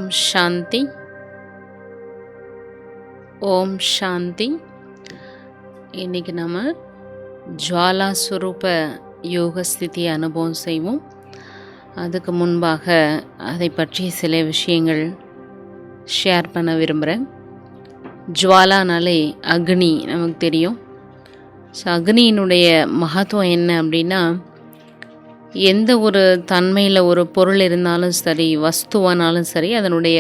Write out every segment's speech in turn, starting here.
ஓம் சாந்தி. ஓம் சாந்தி. இன்றைக்கி நம்ம ஜுவாலா ஸ்வரூப யோக ஸ்திதியை அனுபவம் செய்வோம். அதுக்கு முன்பாக அதை பற்றி சில விஷயங்கள் ஷேர் பண்ண விரும்புகிறேன். ஜுவாலானாலே அக்னி நமக்கு தெரியும். ஸோ அக்னியினுடைய மகத்துவம் என்ன அப்படின்னா, எந்த ஒரு தன்மையில் ஒரு பொருள் இருந்தாலும் சரி, வஸ்துவானாலும் சரி, அதனுடைய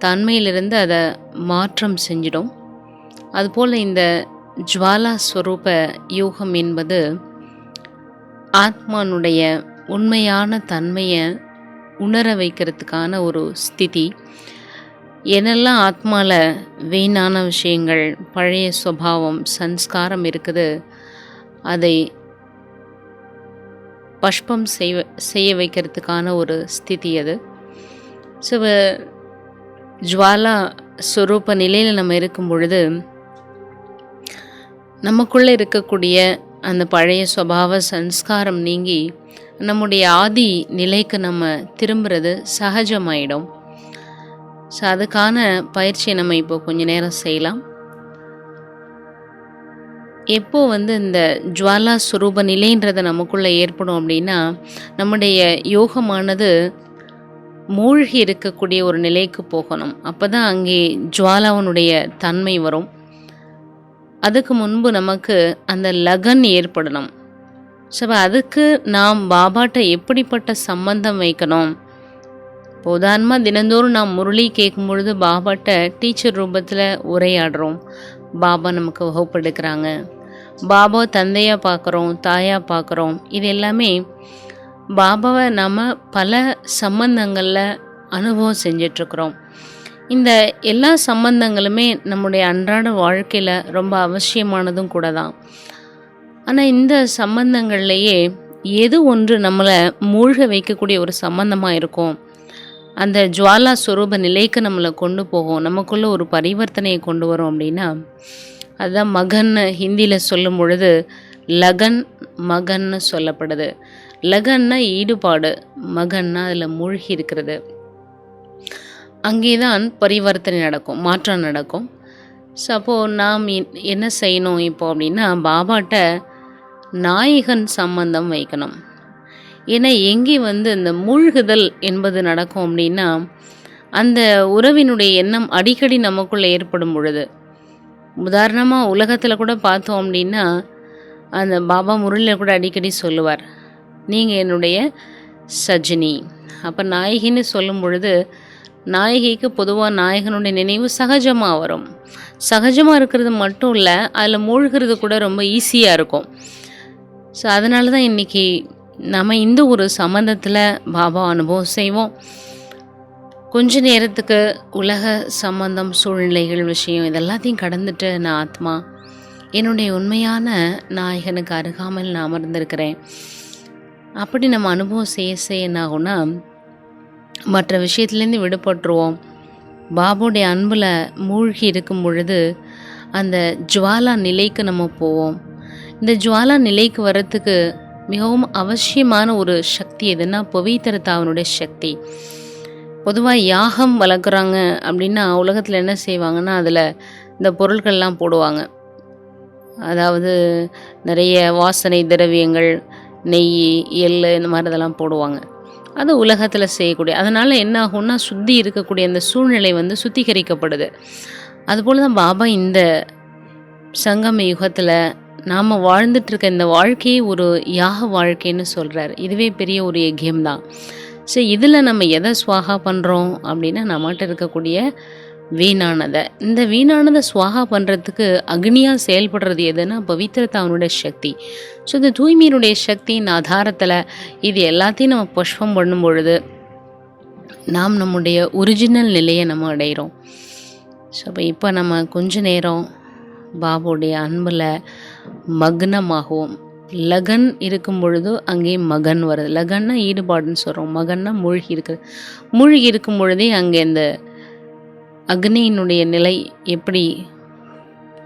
தன்மையிலிருந்து அதை மாற்றம் செஞ்சிடும். அதுபோல் இந்த ஜுவாலா ஸ்வரூப யோகம் என்பது ஆத்மானுடைய உண்மையான தன்மையை உணர வைக்கிறதுக்கான ஒரு ஸ்திதி. என்னெல்லாம் ஆத்மாவில் வீணான விஷயங்கள், பழைய சுபாவம், சன்ஸ்காரம் இருக்குது, அதை பஷ்பம் செய்ய வைக்கிறதுக்கான ஒரு ஸ்திதி அது. ஸோ ஜுவாலா ஸ்வரூப நிலையில் நம்ம இருக்கும் பொழுது நமக்குள்ளே இருக்கக்கூடிய அந்த பழைய சுபாவ சன்ஸ்காரம் நீங்கி நம்முடைய ஆதி நிலைக்கு நம்ம திரும்புறது சகஜமாயிடும். ஸோ அதுக்கான பயிற்சியை நம்ம இப்போ கொஞ்ச நேரம் செய்யலாம். எப்போ இந்த ஜுவாலா ஸ்வரூப நிலைன்றதை நமக்குள்ளே ஏற்படும் அப்படின்னா, நம்முடைய யோகமானது மூழ்கி இருக்கக்கூடிய ஒரு நிலைக்கு போகணும். அப்போ தான் அங்கே ஜுவாலாவனுடைய தன்மை வரும். அதுக்கு முன்பு நமக்கு அந்த லகன் ஏற்படணும். ஸோ அதுக்கு நாம் பாபாட்ட எப்படிப்பட்ட சம்பந்தம் வைக்கணும்? உதாரணமாக தினந்தோறும் நாம் முரளி கேட்கும் பொழுது பாபாட்ட டீச்சர் ரூபத்தில் உரையாடுறோம். பாபா நமக்கு வகுப்படுக்கிறாங்க. பாபா தந்தையாக பார்க்குறோம், தாயாக பார்க்குறோம். இது எல்லாமே பாபாவை நம்ம பல சம்பந்தங்களில் அனுபவம் செஞ்சிட்ருக்குறோம். இந்த எல்லா சம்பந்தங்களுமே நம்முடைய அன்றாட வாழ்க்கையில் ரொம்ப அவசியமானதும் கூட தான். ஆனால் இந்த சம்பந்தங்கள்லேயே எது ஒன்று நம்மளை மூழ்க வைக்கக்கூடிய ஒரு சம்பந்தமாக இருக்கும், அந்த ஜுவாலா ஸ்வரூப நிலைக்கு நம்மளை கொண்டு போகும், நமக்குள்ளே ஒரு பரிவர்த்தனையை கொண்டு வரும் அப்படின்னா, அதுதான் மகன்னு ஹிந்தியில் சொல்லும் பொழுது லகன் மகன்னு சொல்லப்படுது. லகன்னா ஈடுபாடு, மகன்னா அதில் மூழ்கி இருக்கிறது. அங்கே தான் பரிவர்த்தனை நடக்கும், மாற்றம் நடக்கும். ஸோ அப்போது நாம் என்ன செய்யணும் இப்போ அப்படின்னா, பாபாட்ட நாயகன் சம்பந்தம் வைக்கணும். ஏன்னா எங்கே இந்த மூழ்குதல் என்பது நடக்கும் அப்படின்னா, அந்த உறவினுடைய எண்ணம் அடிக்கடி நமக்குள்ளே ஏற்படும் பொழுது, உதாரணமாக உலகத்தில் கூட பார்த்தோம் அப்படின்னா, அந்த பாபா முரளியில் கூட அடிக்கடி சொல்லுவார், நீங்கள் என்னுடைய சஜினி. அப்போ நாயகின்னு சொல்லும் பொழுது நாயகிக்கு பொதுவாக நாயகனுடைய நினைவு சகஜமாக வரும். சகஜமாக இருக்கிறது மட்டும் இல்லை, அதில் மூழ்கிறது கூட ரொம்ப ஈஸியாக இருக்கும். ஸோ அதனால தான் இன்றைக்கி நம்ம இந்த ஒரு சம்பந்தத்தில் பாபா அனுபவம் செய்வோம். கொஞ்ச நேரத்துக்கு உலக சம்பந்தம், சூழ்நிலைகள், விஷயம் இதெல்லாத்தையும் கடந்துட்டு நான் ஆத்மா என்னுடைய உண்மையான நாயகனுக்கு அருகாமல் நான் அமர்ந்திருக்கிறேன். அப்படி நம்ம அனுபவம் செய்ய என்ன ஆகும்னா, மற்ற விஷயத்துலேருந்து விடுபட்டுருவோம். பாபுடைய அன்பில் மூழ்கி இருக்கும் பொழுது அந்த ஜுவாலா நிலைக்கு நம்ம போவோம். இந்த ஜுவாலா நிலைக்கு வர்றதுக்கு மிகவும் அவசியமான ஒரு சக்தி எதுன்னா பவித்திரதாவனுடைய சக்தி. பொதுவாக யாகம் வளர்க்குறாங்க அப்படின்னா உலகத்தில் என்ன செய்வாங்கன்னா, அதில் இந்த பொருட்கள்லாம் போடுவாங்க. அதாவது நிறைய வாசனை திரவியங்கள், நெய், எள், இந்த மாதிரி இதெல்லாம் போடுவாங்க. அது உலகத்தில் செய்யக்கூடிய, அதனால் என்ன ஆகும்னா சுத்தி இருக்கக்கூடிய அந்த சூழ்நிலை சுத்திகரிக்கப்படுது. அதுபோல் தான் பாபா இந்த சங்கம யுகத்தில் நாம் வாழ்ந்துட்டுருக்க இந்த வாழ்க்கையை ஒரு யாக வாழ்க்கைன்னு சொல்கிறார். இதுவே பெரிய ஒரு யக்கியம் தான். ஸோ இதில் நம்ம எதை ஸ்வாகா பண்ணுறோம் அப்படின்னா, நம்மகிட்ட இருக்கக்கூடிய வீணானதை, இந்த வீணானதை ஸ்வாகா பண்ணுறதுக்கு அக்னியாக செயல்படுறது எதுன்னா பவித்திரதாவனுடைய சக்தி. ஸோ இந்த தூய்மையினுடைய சக்தியின் ஆதாரத்தில் இது எல்லாத்தையும் நம்ம புஷ்பம் பண்ணும் பொழுது நாம் நம்முடைய ஒரிஜினல் நிலையை நம்ம அடைகிறோம். ஸோ இப்போ நம்ம கொஞ்ச நேரம் பாபுடைய அன்பில் மக்னமாகவும், லகன் இருக்கும் பொழுது அங்கே மகன் வருது. லகன்னா ஈடுபாடுன்னு சொல்கிறோம், மகன்னா மூழ்கி இருக்குது. மூழ்கி இருக்கும் பொழுதே அங்கே இந்த அக்னியினுடைய நிலை எப்படி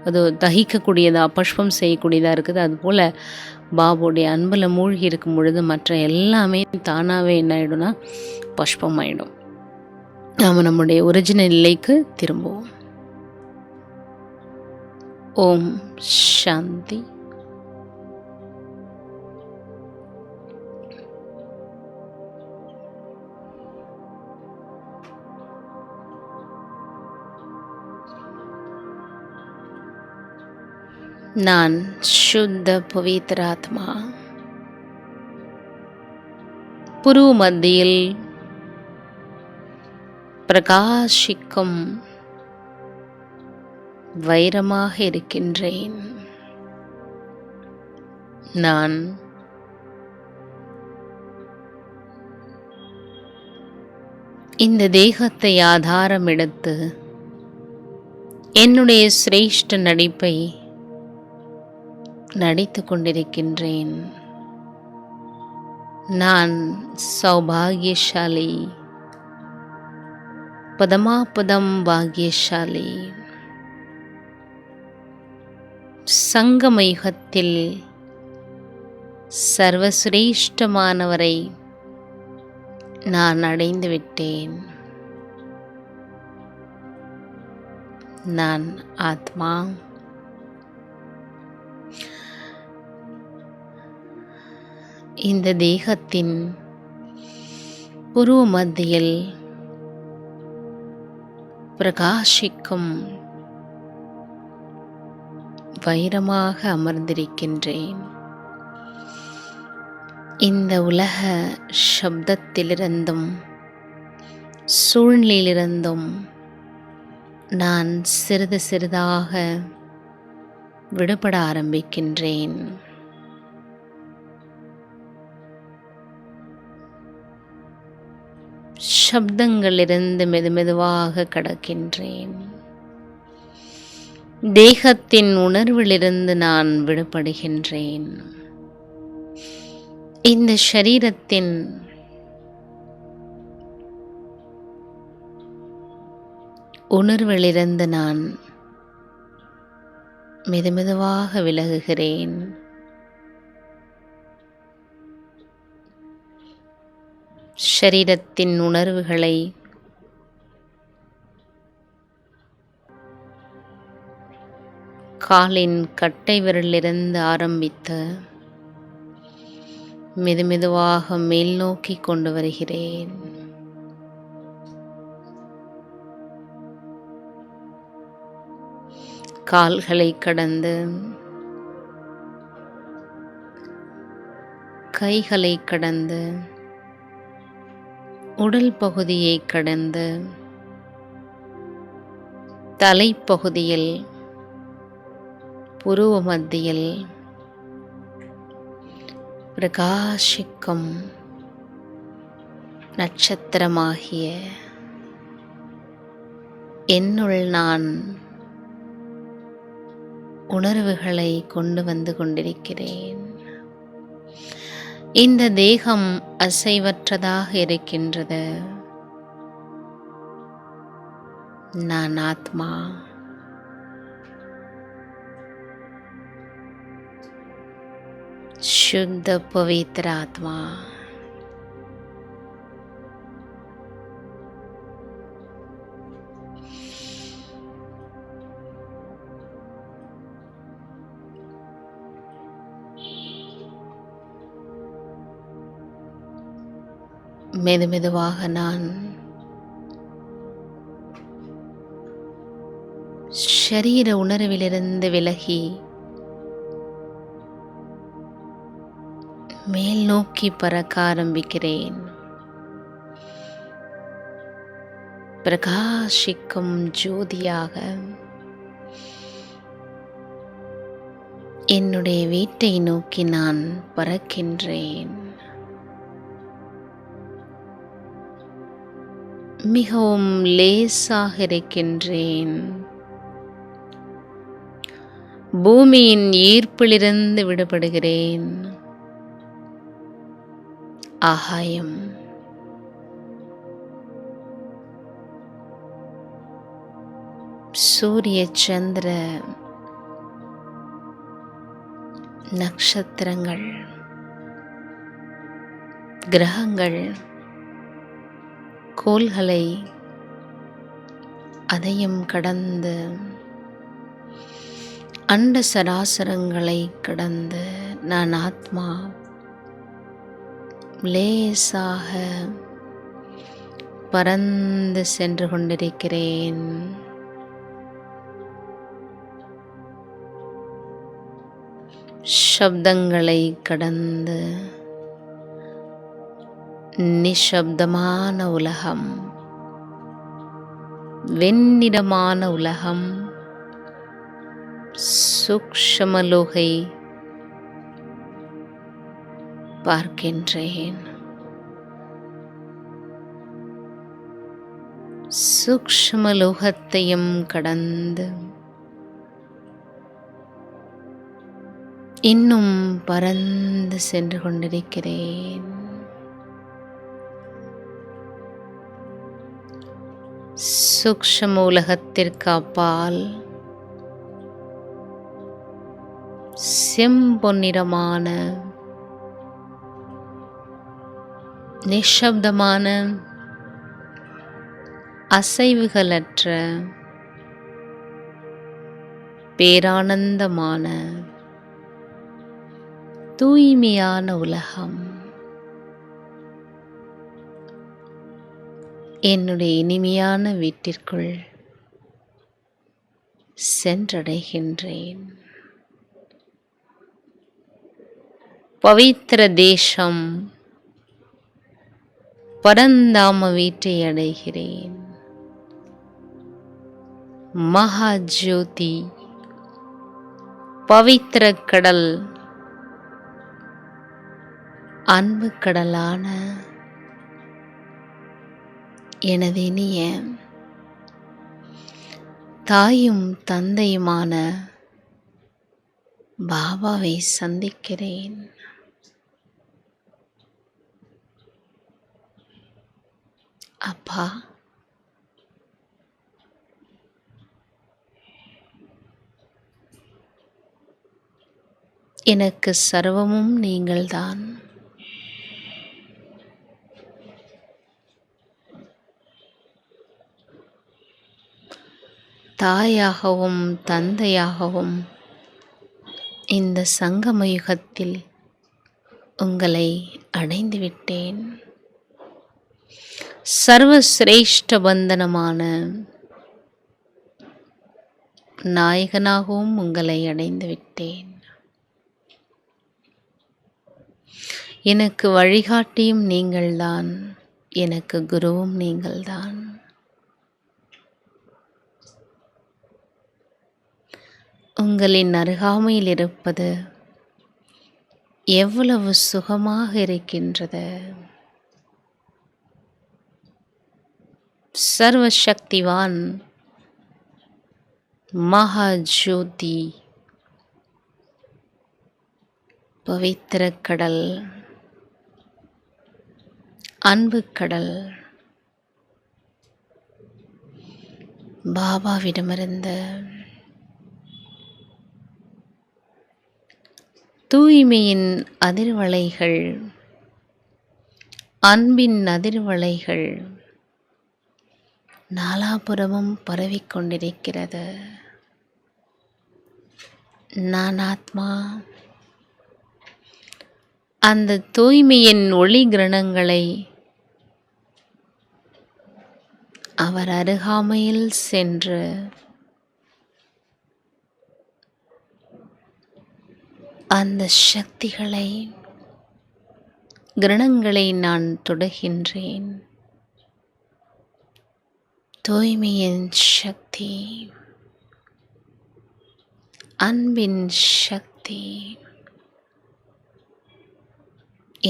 அது தகிக்கக்கூடியதாக, பஷ்பம் செய்யக்கூடியதாக இருக்குது. அதுபோல் பாபுடைய அன்பில் மூழ்கி இருக்கும் பொழுது மற்ற எல்லாமே தானாகவே என்ன ஆகிடும்னா பஷ்பம் ஆகிடும். நாம் நம்முடைய ஒரிஜினல் நிலைக்கு திரும்புவோம். ஓம் சாந்தி. நான் சுத்த பவித்ராத்மா. புரு மத்தியில் பிரகாசிக்கும் வைரமாக இருக்கின்றேன். நான் இந்த தேகத்தை ஆதாரம் எடுத்து என்னுடைய சிரேஷ்ட நடிப்பை நடித்து கொண்டிருக்கின்றேன். நான் சௌபாகியசாலி, பதமாபதம் பாகியசாலி. சங்கமயுகத்தில் சர்வசிரேஷ்டமானவரை நான் அடைந்து விட்டேன். நான் ஆத்மா. இந்த தேகத்தின் புருவ மத்தியில் பிரகாசிக்கும் வைரமாக அமர்ந்திருக்கின்றேன். இந்த உலக சப்தத்திலிருந்தும் சூழ்நிலையிலிருந்தும் நான் சிறிது சிறிதாக விடுபட ஆரம்பிக்கின்றேன். சப்தங்களிலிருந்து மெதுமெதுவாக கடக்கின்றேன். தேகத்தின் உணர்விலிருந்து நான் விடுபடுகின்றேன். இந்த சரீரத்தின் உணர்விலிருந்து நான் மெதுமெதுவாக விலகுகிறேன். சரீரத்தின் உணர்வுகளை காலின் கட்டை விரலிலிருந்து ஆரம்பித்து மெதுமெதுவாக மேல் நோக்கி கொண்டு வருகிறேன். கால்களை கடந்து கைகளை கடந்து உடல் பகுதியை கடந்து தலைப்பகுதியில் புருவ மத்தியில் பிரகாசிக்கும் நட்சத்திரமாகிய என்னுள் நான் உணர்வுகளை கொண்டு வந்து கொண்டிருக்கிறேன். இந்த தேகம் அசைவற்றதாக இருக்கின்றது. நான் ஆத்மா. சுத்த பவித்ர ஆத்மா. மெதுமெதுவாக நான் ஷரீர உணர்விலிருந்து விலகி மேல் நோக்கி பறக்க ஆரம்பிக்கிறேன். பிரகாசிக்கும் ஜோதியாக என்னுடைய வீட்டை நோக்கி நான் பறக்கின்றேன். மிகவும் லேசாக இருக்கின்றேன். பூமியின் ஈர்ப்பிலிருந்து விடுபடுகிறேன். ஆகாயம் சூரிய சந்திர நட்சத்திரங்கள் கிரகங்கள் கோள்களை அதையும் கடந்து அண்ட சராசரங்களை கடந்து நான் ஆத்மா லேசாக பறந்து சென்று கொண்டிருக்கிறேன். சப்தங்களை கடந்து நிசப்தமான உலகம், வெண்ணிறமான உலகம், சூக்ஷ்மலோகை பார்க்கின்றேன். சூக்ஷ்மலோகத்தையும் கடந்து இன்னும் பறந்து சென்று கொண்டிருக்கிறேன். சூக்ஷ்ம உலகத்திற்கு அப்பால் செம்பொன்னிறமான நிசப்தமான அசைவுகளற்ற பேரானந்தமான தூய்மையான உலகம் என்னுடைய இனிமையான வீட்டிற்குள் சென்றடைகின்றேன். பவித்திர தேசம் பரந்தாம வீட்டை அடைகிறேன். மகாஜோதி பவித்திர கடல், அன்பு கடலான எனது இனிய தாயும் தந்தையுமான பாபாவை சந்திக்கிறேன். அப்பா, எனக்கு சர்வமும் நீங்கள்தான். தாயாகவும் தந்தையாகவும் இந்த சங்கம யுகத்தில் உங்களை அடைந்துவிட்டேன். சர்வசிரேஷ்ட பந்தனமான நாயகனாகவும் உங்களை அடைந்துவிட்டேன். எனக்கு வழிகாட்டியும் நீங்கள்தான், எனக்கு குருவும் நீங்கள்தான். உங்களின் அருகாமையில் இருப்பது எவ்வளவு சுகமாக இருக்கின்றது. சர்வசக்திவான் மகாஜோதி பவித்திர கடல், அன்பு கடல் பாபாவிடமிருந்து தூய்மையின் அதிர்வலைகள், அன்பின் அதிர்வலைகள் நாலாபுறமும் பரவிக்கொண்டிருக்கிறது. நான் ஆத்மா அந்த தூய்மையின் ஒளி கிரணங்களை அவர் அருகாமையில் சென்று அந்த சக்திகளை, கிரணங்களை நான் தொடுகின்றேன். தூய்மையின் சக்தி, அன்பின் சக்தி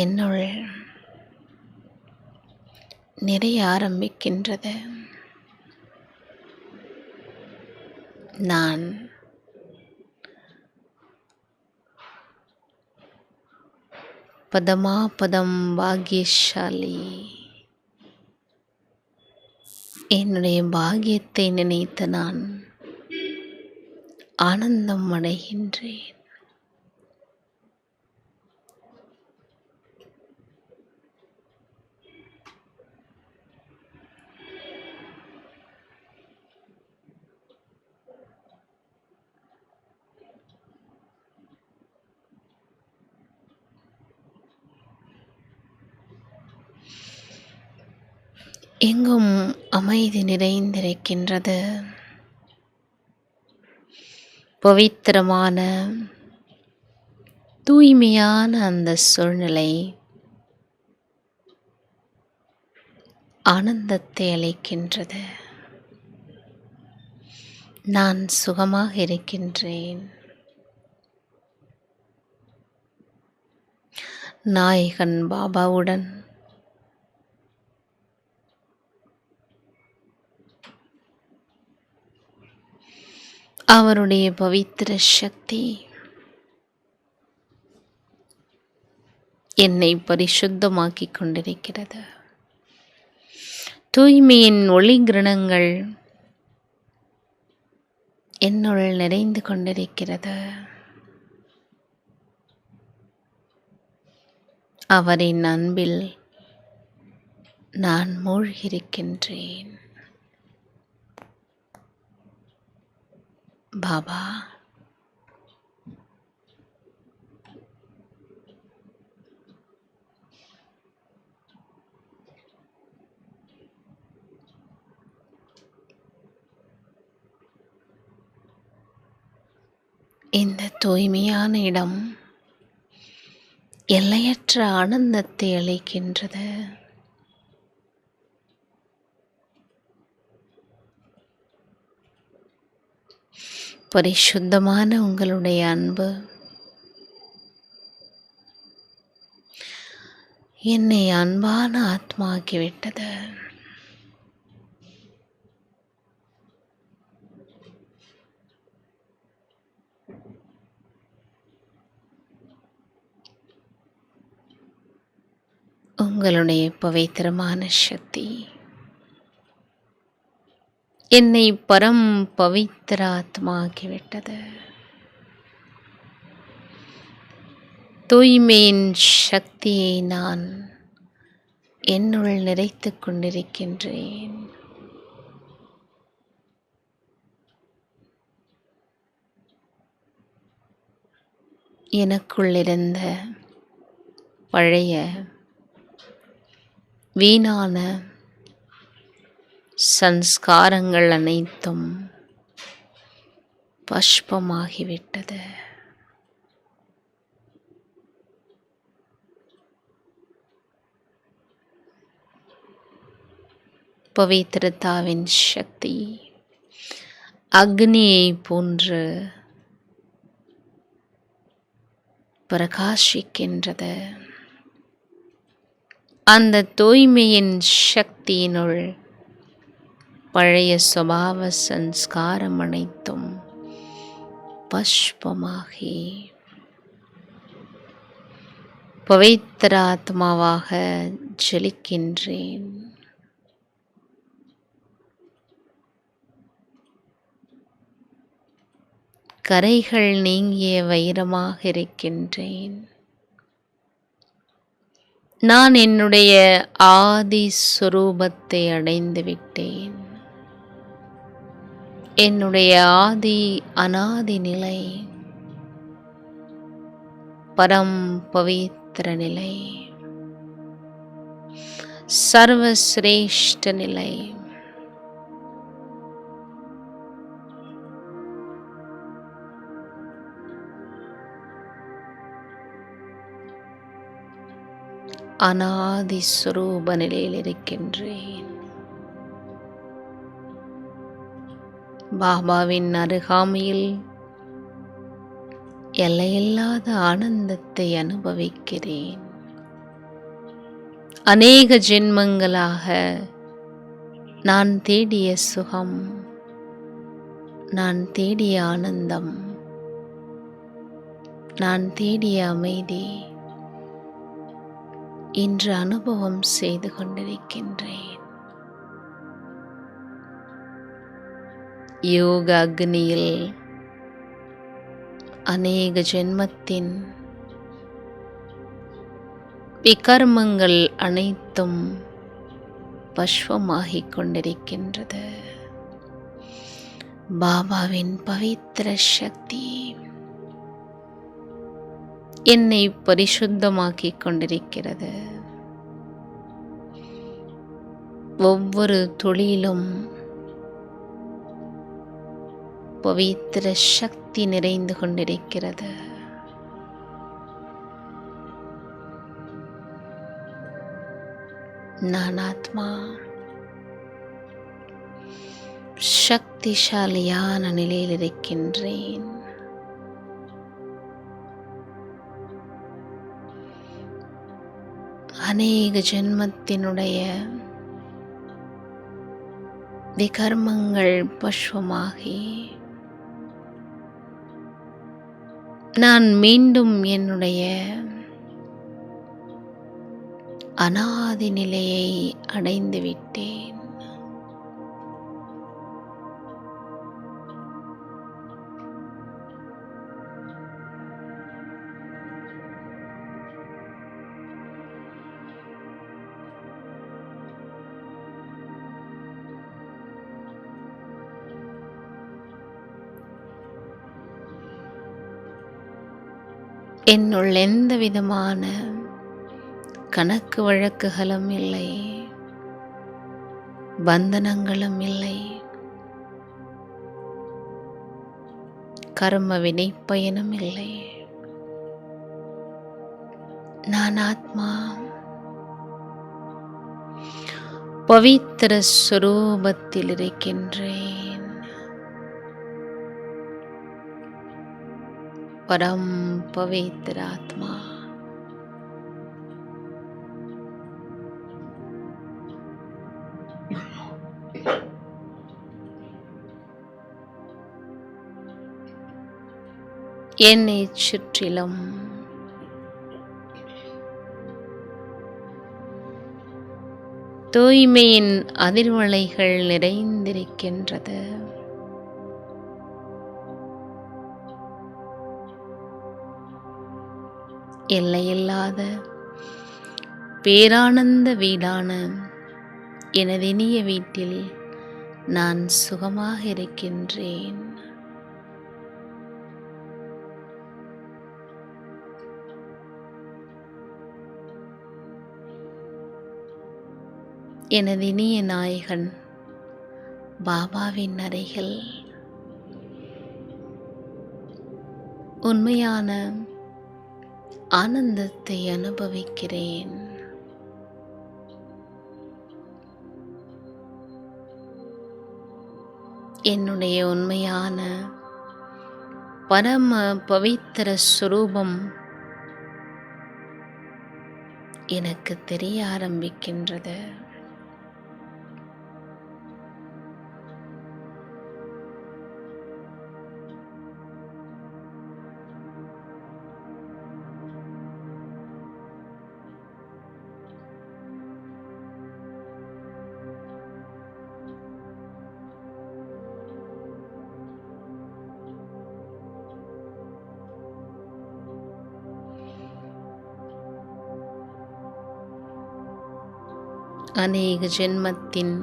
என்னுள் நிறைய ஆரம்பிக்கின்றது. நான் பதமாபதம் பாக்கியசாலி. என்னுடைய பாக்கியத்தை நினைத்து நான் ஆனந்தம் அடைகின்றேன். எங்கும் அமைதி நிறைந்திருக்கின்றது. பவித்திரமான தூய்மையான அந்த சூழ்நிலை ஆனந்தத்தை அளிக்கின்றது. நான் சுகமாக இருக்கின்றேன். நாயகன் பாபாவுடன் அவருடைய பவித்திர சக்தி என்னை பரிசுத்தமாக்கிக் கொண்டிருக்கிறது. தூய்மையின் ஒளி கிரணங்கள் என்னுள் நிறைந்து கொண்டிருக்கிறது. அவரின் அன்பில் நான் மூழ்கியிருக்கின்றேன். பாபா, இந்த தூய்மையான இடம் எல்லையற்ற ஆனந்தத்தை அளிக்கின்றது. பரிசுத்தமான உங்களுடைய அன்பு என்னை அன்பான ஆத்மாக்கிவிட்டது. உங்களுடைய பவித்திரமான சக்தி என்னை பரம் பவித்திர ஆத்மாக்கிவிட்டது. தூய்மையின் சக்தியை நான் என்னுள் நிறைத்துக் கொண்டிருக்கின்றேன். எனக்குள்ளிருந்த பழைய வீணான சன்ஸ்காரங்கள் அனைத்தும் பஷ்பமாகிவிட்டது. பவித்திரத்தாவின் சக்தி அக்னியை போன்று பிரகாசிக்கின்றது. அந்த தூய்மையின் சக்தியினுள் பழைய சுபாவ சன்ஸ்காரம் அனைத்தும் பஷ்பமாகி பவித்திர ஆத்மாவாக ஜொலிக்கின்றேன். கரைகள் நீங்கிய வைரமாக இருக்கின்றேன். நான் என்னுடைய ஆதி சுரூபத்தை அடைந்து விட்டேன். என்னுடைய ஆதி அனாதி நிலை, பரம் பவித்திர நிலை, சர்வசிரேஷ்ட நிலை, அனாதி சுரூப நிலையில் இருக்கின்றேன். பாபாவின் அருகாமையில் எல்லையில்லாத ஆனந்தத்தை அனுபவிக்கிறேன். அநேக ஜென்மங்களாக நான் தேடிய சுகம், நான் தேடிய ஆனந்தம், நான் தேடிய அமைதி இன்று அனுபவம் செய்து கொண்டிருக்கின்றேன். யோக அக்னியில் அநேக ஜென்மத்தின் விகர்மங்கள் அனைத்தும் பஷ்பமாகிக் கொண்டிருக்கின்றது. பாபாவின் பவித்திர சக்தி என்னை பரிசுத்தமாக்கிக் கொண்டிருக்கிறது. ஒவ்வொரு துளியிலும் பவித்திர சக்தி நிறைந்து கொண்டிருக்கிறது. நான் ஆத்மா சக்திசாலியான நிலையில் இருக்கின்றேன். அநேக ஜென்மத்தினுடைய விகர்மங்கள் பஷ்வமாகி நான் மீண்டும் என்னுடைய அனாதி நிலையை அடைந்து விட்டேன். என்னுள் எந்த விதமான கணக்கு வழக்குகளும் இல்லை, பந்தனங்களும் இல்லை, கர்ம வினை பயனும் இல்லை. நான் ஆத்மா பவித்திர ஸ்வரூபத்தில் இருக்கின்றேன். பரம் பவித்திர ஆத்மா. என்னை சுற்றிலும் தூய்மையின் அதிர்வலைகள் நிறைந்திருக்கின்றது. எல்லையில்லாத பேரானந்த வீடான எனது இனிய வீட்டில் நான் சுகமாக இருக்கின்றேன். எனது இனிய நாயகன் பாபாவின் அருகில் உண்மையான ஆனந்தத்தை அனுபவிக்கிறேன். என்னுடைய உண்மையான பரம பவித்திர ஸ்வரூபம் எனக்கு தெரிய ஆரம்பிக்கின்றது. அநேக ஜென்மத்தின்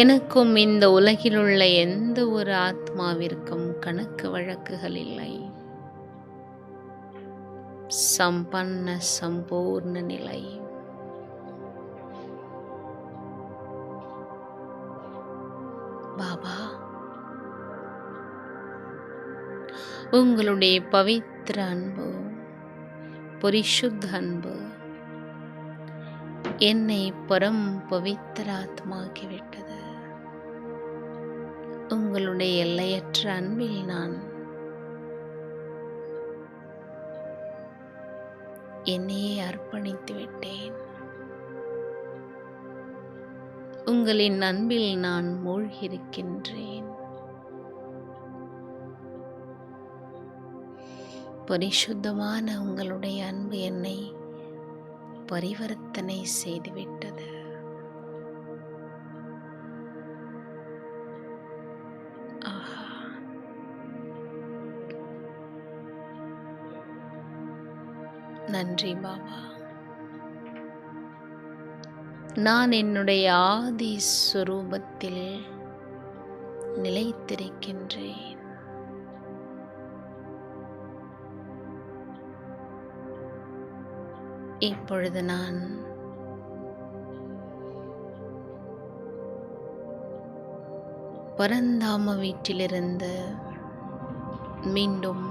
எனக்கும் இந்த உலகிலுள்ள எந்த ஒரு ஆத்மாவிற்கும் கணக்கு வழக்குகள் இல்லை. சம்பன்ன சம்பூர்ண நிலை. பாபா, உங்களுடைய பவித்திர அன்பு, பரிசுத்த அன்பு என்னை பரம் பவித்திர ஆத்மாக்கிவிட்டது. உங்களுடைய எல்லையற்ற அன்பில் நான் என்னையே அர்ப்பணித்து விட்டேன். உங்களின் அன்பில் நான் மூழ்கியிருக்கின்றேன். பரிசுத்தமான உங்களுடைய அன்பு என்னை பரிவர்த்தனை செய்துவிட்டது. ஆஹா, நன்றி பாபா. நான் என்னுடைய ஆதி ஸ்வரூபத்தில் நிலைத்திருக்கின்றேன். இப்பொழுது நான் பரந்தாம வீட்டிலிருந்து மீண்டும்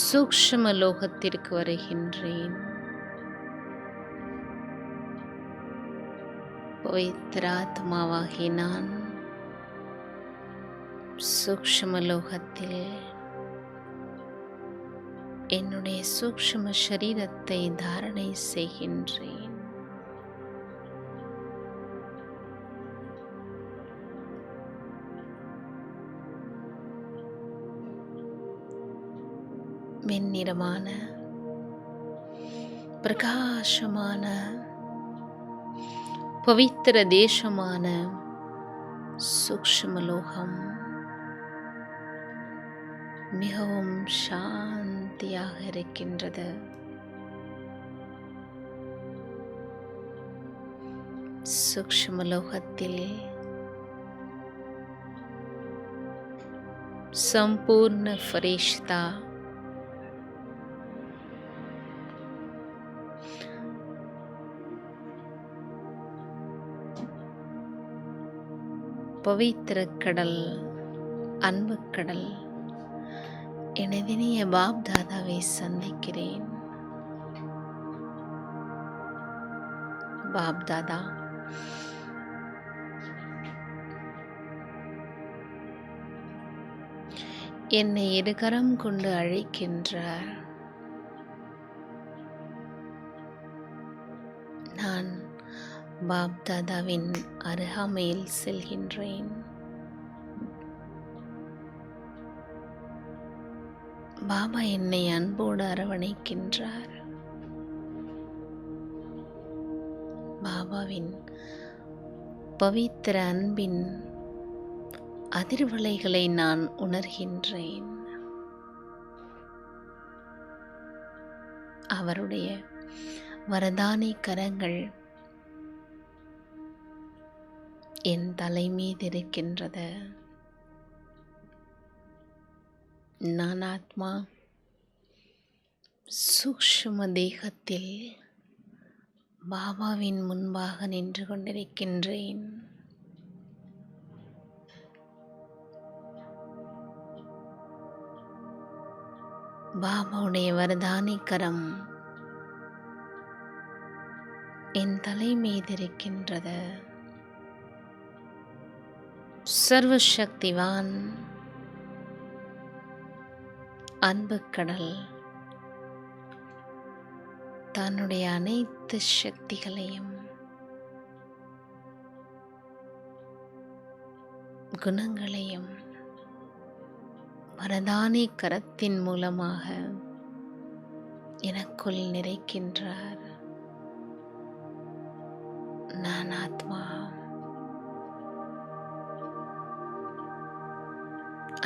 சூக்ஷ்ம லோகத்திற்கு வருகின்றேன். பவித்ராத்மாவாகி நான் சூக்ஷ்ம லோகத்தில் என்னுடைய சூக்ஷ்ம சரீரத்தை தாரணை செய்கின்றேன். வெண்ணிறமான பிரகாசமான பவித்திர தேசமான சூக்ஷ்மலோகம் மிகவும் சாந்தியாக இருக்கின்றது. சூக்ஷ்மலோகத்தில் சம்பூர்ண ஃபரிஷ்தா பவித்திர கடல், அன்பு கடல் எனதினிய பாப் தாதாவை சந்திக்கிறேன். பாப் தாதா என்னை இருகரம் கொண்டு அழைக்கின்றார். நான் பாப் தாதாவின் அருகாமையில் செல்கின்றேன். பாபா என்னை அன்போடு அரவணைக்கின்றார். பாபாவின் பவித்திர அன்பின் அதிர்வலைகளை நான் உணர்கின்றேன். அவருடைய வரதானி கரங்கள் என் தலை மீது இருக்கின்றது. நான் ஆத்மா சூக்ஷ்ம தேகத்தில் பாபாவின் முன்பாக நின்று கொண்டிருக்கின்றேன். பாபாவுடைய வரதானி கரம் என் தலை மீது இருக்கின்றது. சர்வசக்திவான் அன்பு கடல் தன்னுடைய அனைத்து சக்திகளையும் குணங்களையும் வரதானி கரத்தின் மூலமாக எனக்குள் நிறைக்கின்றார். நான் ஆத்மா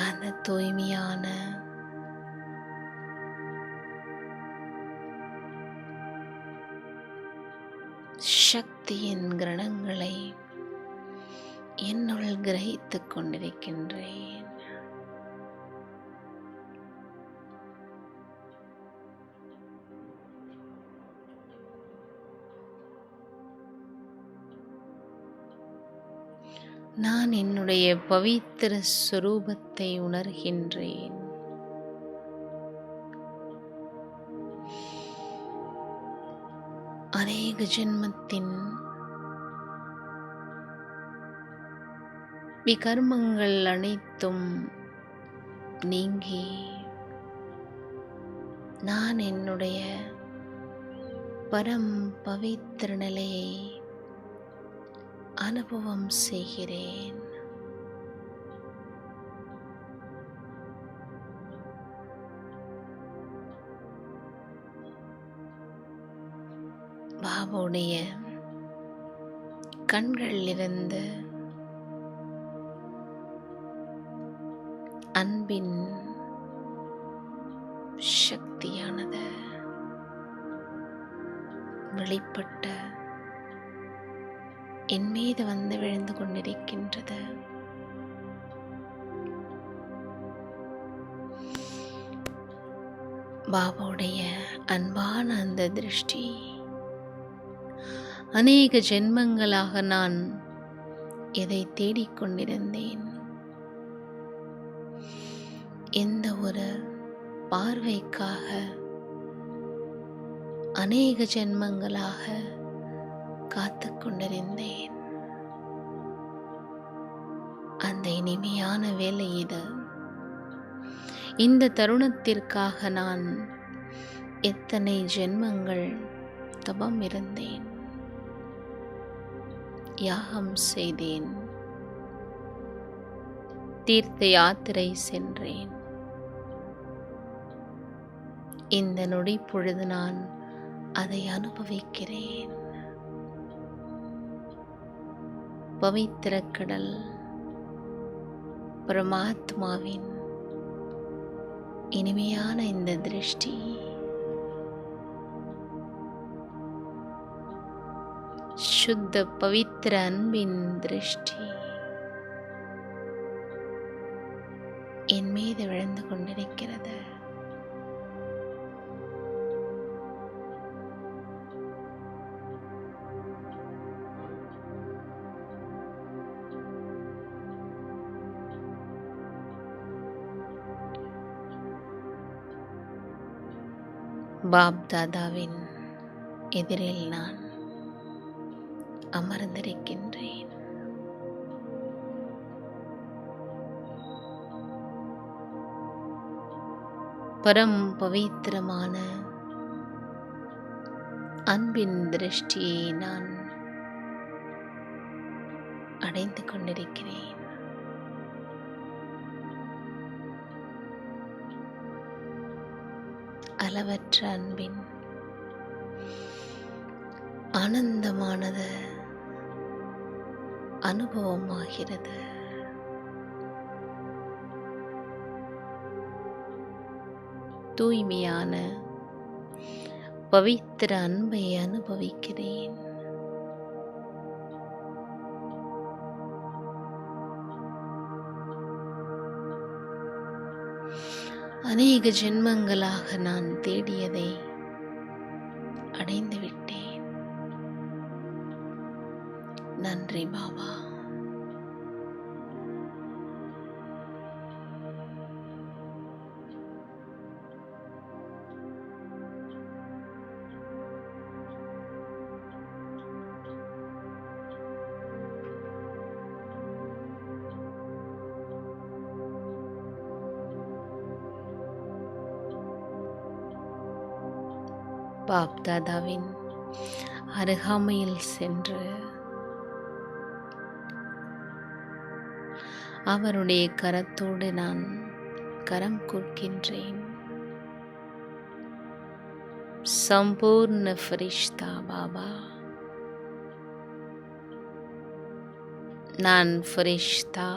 அந்த தூய்மையான சக்தியின் கிரணங்களை என்னுள் கிரகித்துக் கொண்டிருக்கின்றேன். நான் என்னுடைய பவித்திர ஸ்வரூபத்தை உணர்கின்றேன். அநேக ஜென்மத்தின் விகர்மங்கள் அனைத்தும் நீங்கி நான் என்னுடைய பரம் பவித்திர நிலையை அனுபவம் செய்கிறேன். பாபாவுடைய கண்களிலிருந்து அன்பின் சக்தியானது வெளிப்பட்ட என் மீது வந்து விழுந்து கொண்டிருக்கின்றது. பாபாவுடைய அன்பான அந்த திருஷ்டி, அநேக ஜென்மங்களாக நான் எதை தேடிக்கொண்டிருந்தேன், எந்த ஒரு பார்வைக்காக அநேக ஜென்மங்களாக காத்து கொண்டிருந்தேன், அந்த இனிமையான வேலை இது. இந்த தருணத்திற்காக நான் எத்தனை ஜென்மங்கள் தபம் இருந்தேன், யாகம் செய்தேன், தீர்த்த யாத்திரை சென்றேன். இந்த நொடி பொழுது நான் அதை அனுபவிக்கிறேன். பவித்திர கடல் பரமாத்மாவின் இனிமையான இந்த திருஷ்டி, சுத்த பவித்திர அன்பின் திருஷ்டி என் மீது விழுந்து கொண்டிருக்கிறது. பாப் தாதாவின் எதிரில் நான் அமர்ந்திருக்கின்றேன். பரம் பவித்திரமான அன்பின் திருஷ்டியை நான் அடைந்து கொண்டிருக்கிறேன். அளவற்ற அன்பின் ஆனந்தமானது அனுபவமாகிறது. தூய்மையான பவித்திர அன்பை அனுபவிக்கிறேன். அநேக ஜென்மங்களாக நான் தேடியதை அடைந்து விட்டேன். நன்றி பாபா. பாப் தாதாவின் அருகாமையில் சென்று அவருடைய கரத்தோடு நான் கரம் கோர்க்கின்றேன். சம்பூர்ண ஃபரிஷ்தா பாபா, நான் ஃபரிஷ்தா,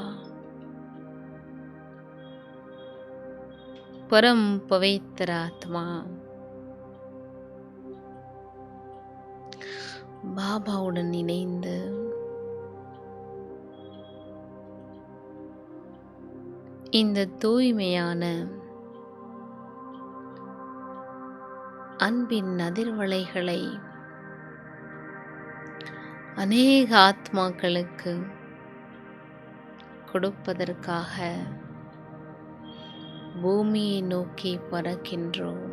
பரம் பவித்திர ஆத்மா, பாபாவுடன் இணைந்து இந்த தூய்மையான அன்பின் அதிர்வலைகளை அநேக ஆத்மாக்களுக்கு கொடுப்பதற்காக பூமியை நோக்கி பறக்கின்றோம்.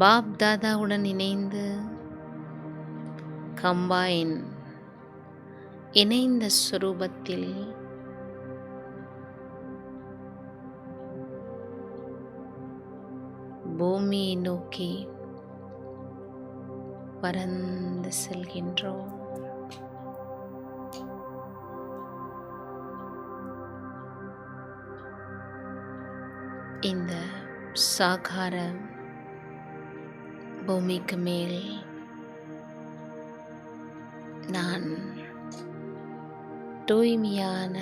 பாப் தாதாவுடன் இணைந்து கம்பைன் இணைந்த ஸ்வரூபத்தில் பூமியை நோக்கி பறந்து செல்கின்றோம். இந்த சாகார பூமிக்கு மேல் நான் தூய்மையான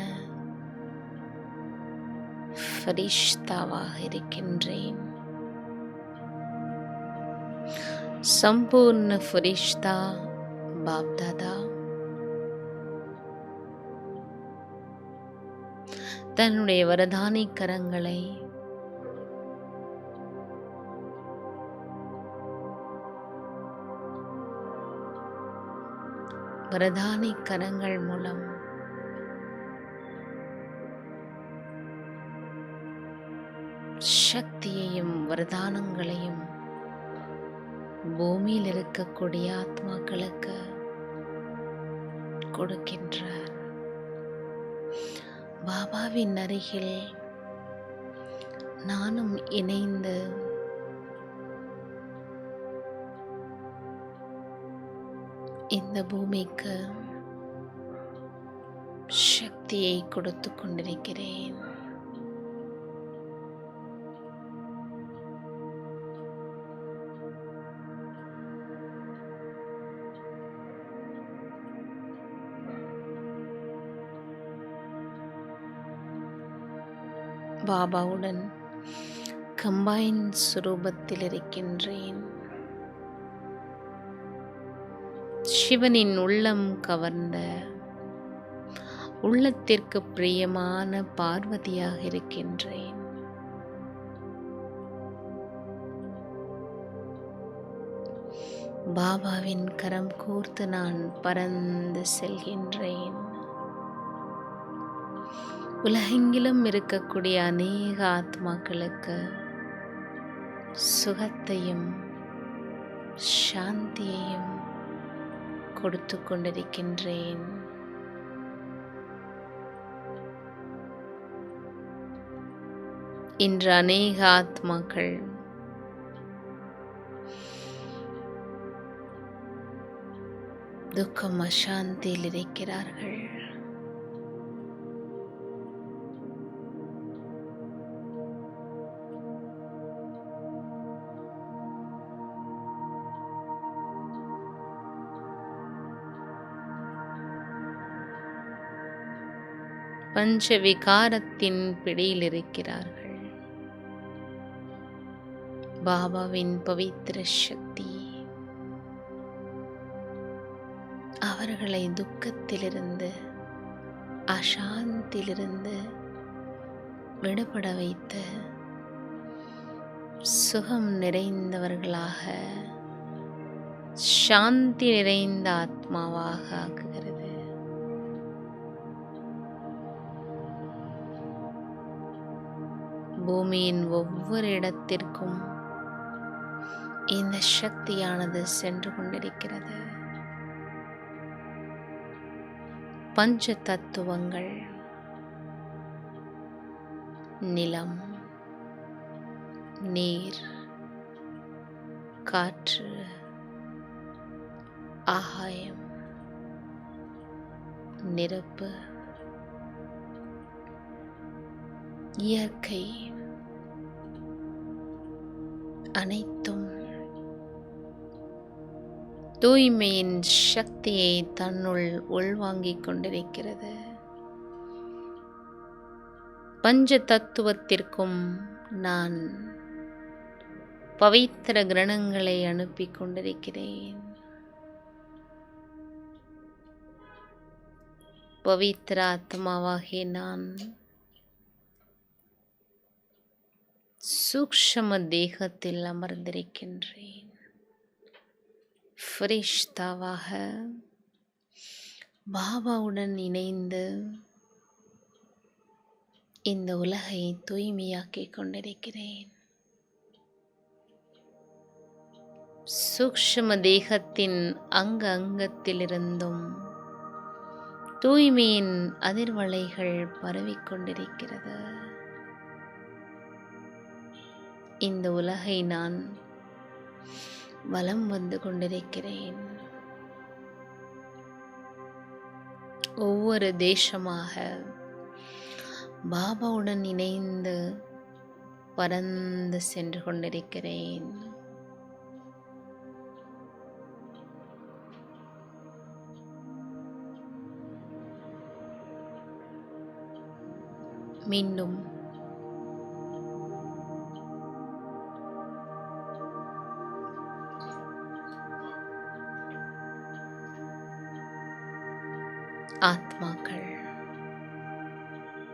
ஃபரிஷ்தாவாக இருக்கின்றேன். சம்பூர்ண ஃபரிஷ்தா பாப்தாதா தன்னுடைய வரதானி கரங்களை வரதானி கரங்கள் மூலம் சக்தியையும் வரதானங்களையும் பூமியில் இருக்கக்கூடிய ஆத்மாக்களுக்கு கொடுக்கின்றார். பாபாவின் அருகில் நானும் இணைந்து இந்த பூமிக்கு சக்தியை கொடுத்து கொண்டிருக்கிறேன். பாபாவுடன் கம்பைன் சுரூபத்தில் இருக்கின்றேன். சிவனின் உள்ளம் கவர்ந்த உள்ளத்திற்கு பிரியமான பார்வதியாக இருக்கின்றேன். பாபாவின் கரம் கோர்த்து நான் பறந்து செல்கின்றேன். உலகெங்கிலும் இருக்கக்கூடிய அநேக ஆத்மாக்களுக்கு சுகத்தையும் சாந்தியையும் கொடுத்து கொண்டிருக்கின்றேன். இன்று அநேக ஆத்மாக்கள் துக்கம் அசாந்தியில் இருக்கிறார்கள். பஞ்ச விகாரத்தின் பிடியில் இருக்கிறார்கள். பாபாவின் பவித்திர சக்தி அவர்களை துக்கத்திலிருந்து அசாந்தியிலிருந்து விடுபட வைத்து சுகம் நிறைந்தவர்களாக சாந்தி நிறைந்த ஆத்மாவாக ஆக்குகிறது. பூமியின் ஒவ்வொரு இடத்திற்கும் இந்த சக்தியானது சென்று கொண்டிருக்கிறது. பஞ்ச தத்துவங்கள் நிலம், நீர், காற்று, ஆகாயம், நெருப்பு, இயற்கை அனைத்தும் தூய்மையின் சக்தியை தன்னுள் உள்வாங்கிக் கொண்டிருக்கிறது. பஞ்ச தத்துவத்திற்கும் நான் பவித்திர கிரணங்களை அனுப்பி கொண்டிருக்கிறேன். பவித்திர ஆத்மாவாகிய நான் சூக்ஷ்ம தேகத்தில் அமர்ந்திருக்கின்றேன். ஃபரிஷ்தாவாக பாபாவுடன் இணைந்து இந்த உலகை தூய்மையாக்கிக் கொண்டிருக்கிறேன். சூக்ஷ்ம தேகத்தின் அங்கத்திலிருந்தும் தூய்மையின் அதிர்வலைகள் பரவிக்கொண்டிருக்கிறது. இந்த உலகை நான் வலம் வந்து கொண்டிருக்கிறேன். ஒவ்வொரு தேசமாக பாபாவுடன் இணைந்து பறந்து சென்று கொண்டிருக்கிறேன். மீண்டும் ஆத்மாக்கள்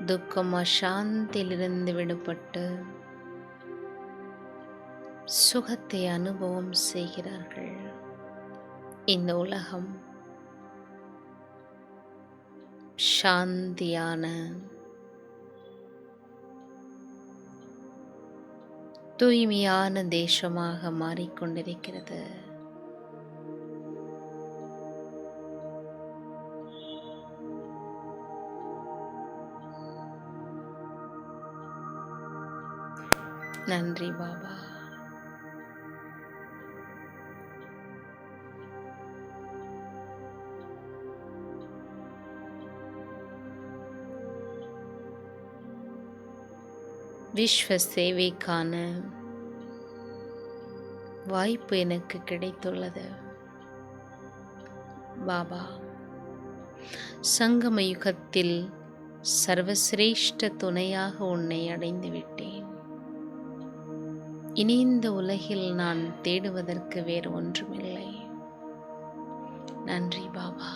துக்கம் அசாந்தியிலிருந்து விடுபட்டு சுகத்தை அனுபவம் செய்கிறார்கள். இந்த உலகம் சாந்தியான தூய்மையான தேசமாக மாறிக்கொண்டிருக்கிறது. நன்றி பாபா. விஸ்வ சேவைக்கான வாய்ப்பு எனக்கு கிடைத்துள்ளது பாபா. சங்கம யுகத்தில் சர்வசிரேஷ்ட துணையாக உன்னை அடைந்து விட்டேன். இனி இந்த உலகில் நான் தேடுவதற்கு வேறு ஒன்றுமில்லை. நன்றி பாபா.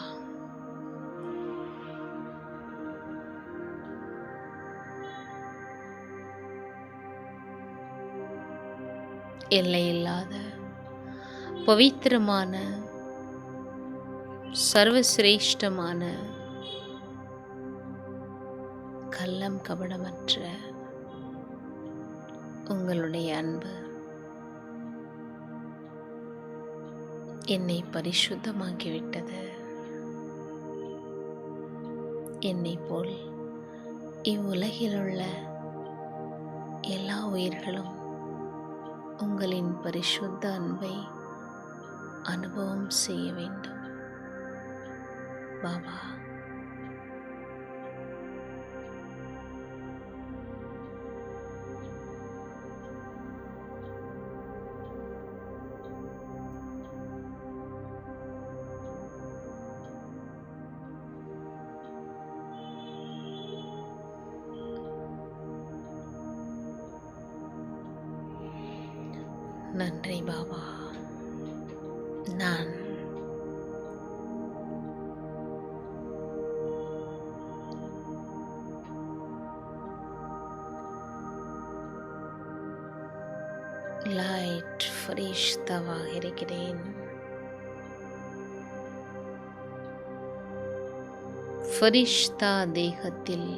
எல்லையில்லாத பவித்திரமான சர்வசிரேஷ்டமான கள்ளம் கபடமற்ற உங்களுடைய அன்பு என்னை பரிசுத்தமாக்கிவிட்டது. என்னை போல் இவ்வுலகிலுள்ள எல்லா உயிர்களும் உங்களின் பரிசுத்த அன்பை அனுபவம் செய்ய வேண்டும் பாபா. நன்றி பாபா. நான் லைட் ஃபரிஷ்தாவாக இருக்கிறேன். ஃபரிஷ்தா தேகத்தில்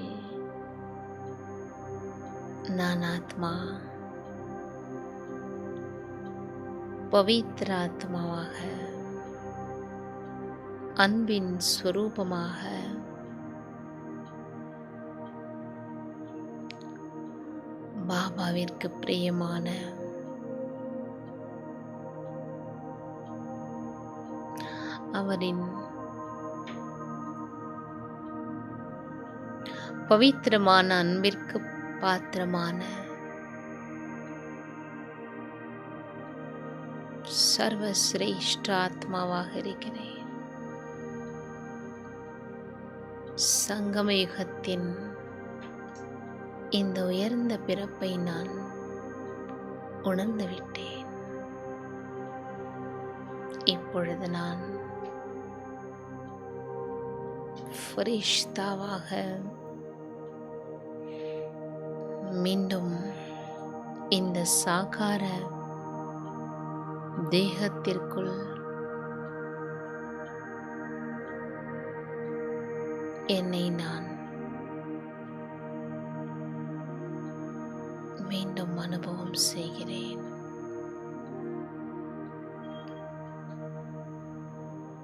நான் ஆத்மா, பவித்ர ஆத்மாவாக, அன்பின் ஸ்வரூபமாக பாபாவிற்கு பிரியமான அவரின் பவித்திரமான அன்பிற்கு பாத்திரமான சர்வசிரேஷ்ட ஆத்மாவாக இருக்கிறேன். சங்கமயுகத்தின் இந்த உயர்ந்த பிறப்பை நான் உணர்ந்து விட்டேன். இப்பொழுது நான் ஃபரிஷ்தாவாக மீண்டும் இந்த சாகார தேகத்திற்குள் என்னை நான் மீண்டும் அனுபவம் செய்கிறேன்.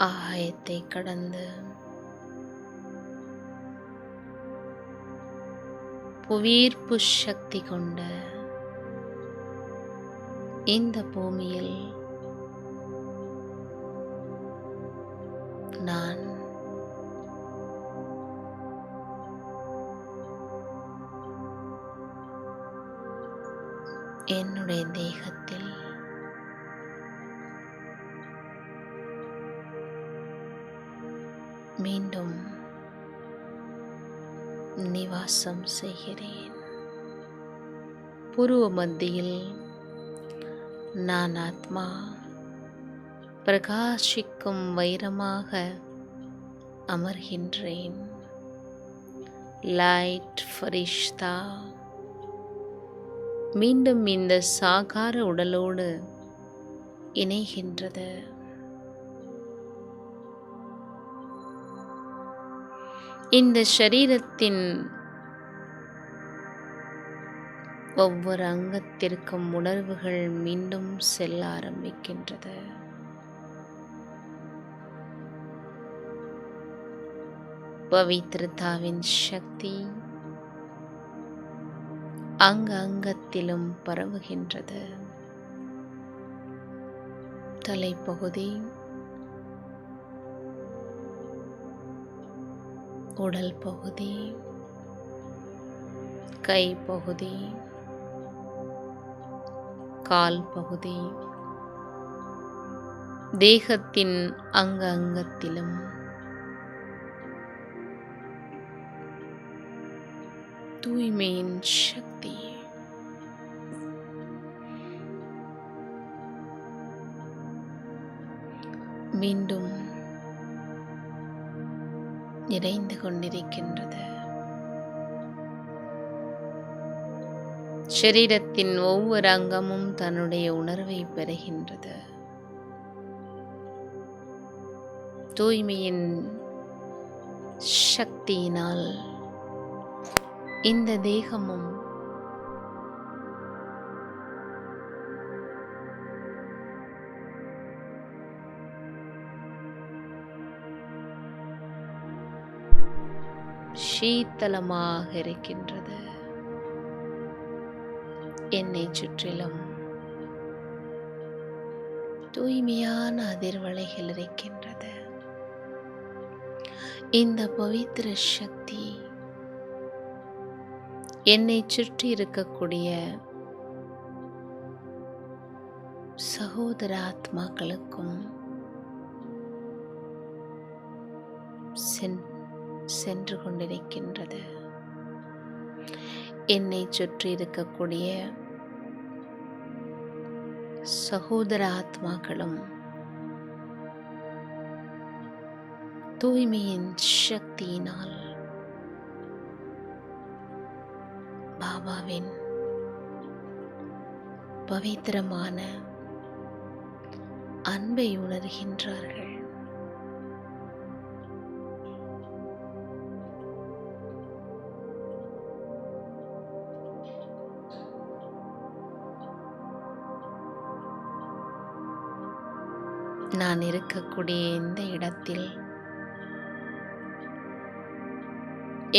ஆயத்தை கடந்து புவியீர்ப்பு சக்தி கொண்ட இந்த பூமியில் நான் என்னுடைய தேகத்தில் மீண்டும் நிவாசம் செய்கிறேன். புருவ மத்தியில் நான் ஆத்மா பிரகாசிக்கும் வைரமாக அமர்கின்றேன். லைட் ஃபரிஷ்தா மீண்டும் இந்த சாகார உடலோடு இணைகின்றது. இந்த சரீரத்தின் ஒவ்வொரு அங்கத்திற்கும் உணர்வுகள் மீண்டும் செல்ல ஆரம்பிக்கின்றது. பவித்ரதாவின் சக்தி அங்கத்திலும் பரவுகின்றது. தலைப்பகுதி, உடல் பகுதி, கை பகுதி, கால் பகுதி, தேகத்தின் அங்கத்திலும் தூய்மையின் சக்தி மீண்டும் நிறைந்து கொண்டிருக்கின்றது. சரீரத்தின் ஒவ்வொரு அங்கமும் தன்னுடைய உணர்வை பெறுகின்றது. தூய்மையின் சக்தியினால் இந்த தேகமும் சீத்தலமாக இருக்கின்றது. என்னை சுற்றிலும் தூய்மையான அதிர்வலைகள் இருக்கின்றது. இந்த பவித்திர சக்தி என்னை சுற்றி இருக்கக்கூடிய சகோதர ஆத்மாக்களுக்கும் சென்று கொண்டிருக்கின்றது. என்னை சுற்றி இருக்கக்கூடிய சகோதர ஆத்மாக்களும் தூய்மையின் சக்தியினால் பாபாவின் பவித்திரமான அன்பை உணர்கின்றார்கள். நான் இருக்கக்கூடிய இந்த இடத்தில்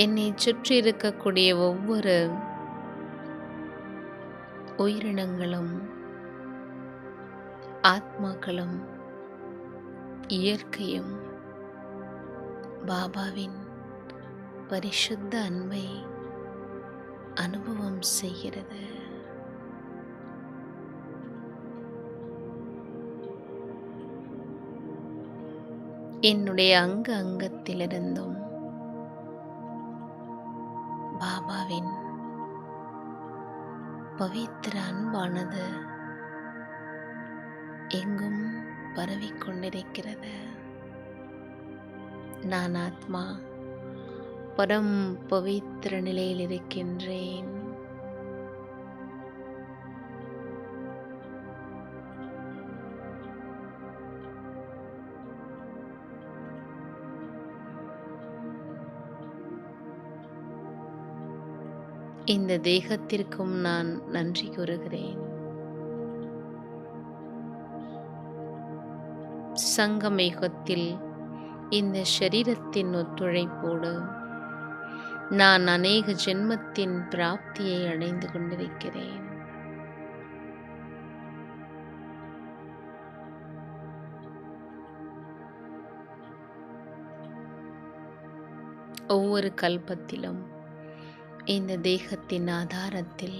என்னை சுற்றி இருக்கக்கூடிய ஒவ்வொரு உயிரினங்களும், ஆத்மாக்களும், இயற்கையும் பாபாவின் பரிசுத்த அன்பை அனுபவம் செய்கிறது. என்னுடைய அங்கத்திலிருந்தும் பாபாவின் பவித்திர அன்பானது எங்கும் பரவிக்கொண்டிருக்கிறது. நான் ஆத்மா பரம் பவித்திர நிலையில் இருக்கின்றேன். இந்த தேகத்திற்கும் நான் நன்றி கூறுகிறேன். சங்கமேகத்தில் இந்த சரீரத்தின் ஒத்துழைப்போடு நான் அநேக ஜென்மத்தின் பிராப்தியை அடைந்து கொண்டிருக்கிறேன். ஒவ்வொரு கல்பத்திலும் இந்த தேகத்தின் ஆதாரத்தில்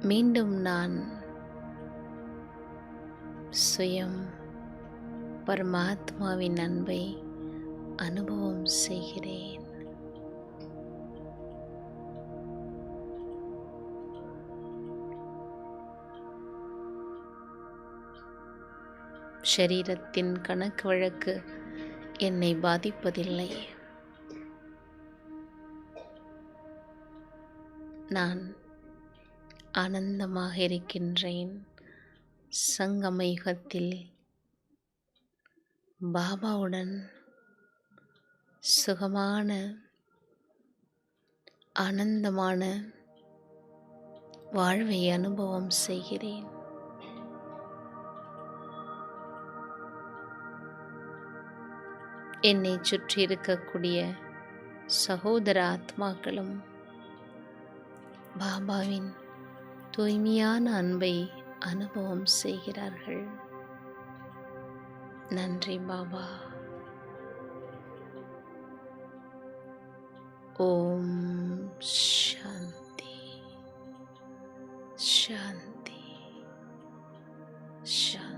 மீண்டும் நான் சுயம் பரமாத்மாவின் அன்பை அனுபவம் செய்கிறேன். சரீரத்தின் கணக்கு வழக்கு என்னை பாதிப்பதில்லை. நான் ஆனந்தமாக இருக்கின்றேன். சங்கமயுகத்தில் பாபாவுடன் சுகமான ஆனந்தமான வாழ்வை அனுபவம் செய்கிறேன். என்னை சுற்றி இருக்கக்கூடிய சகோதர ஆத்மாக்களும் பாபாவின் தூய்மையான அன்பை அனுபவம் செய்கிறார்கள். நன்றி பாபா. ஓம் சாந்தி சாந்தி சாந்தி.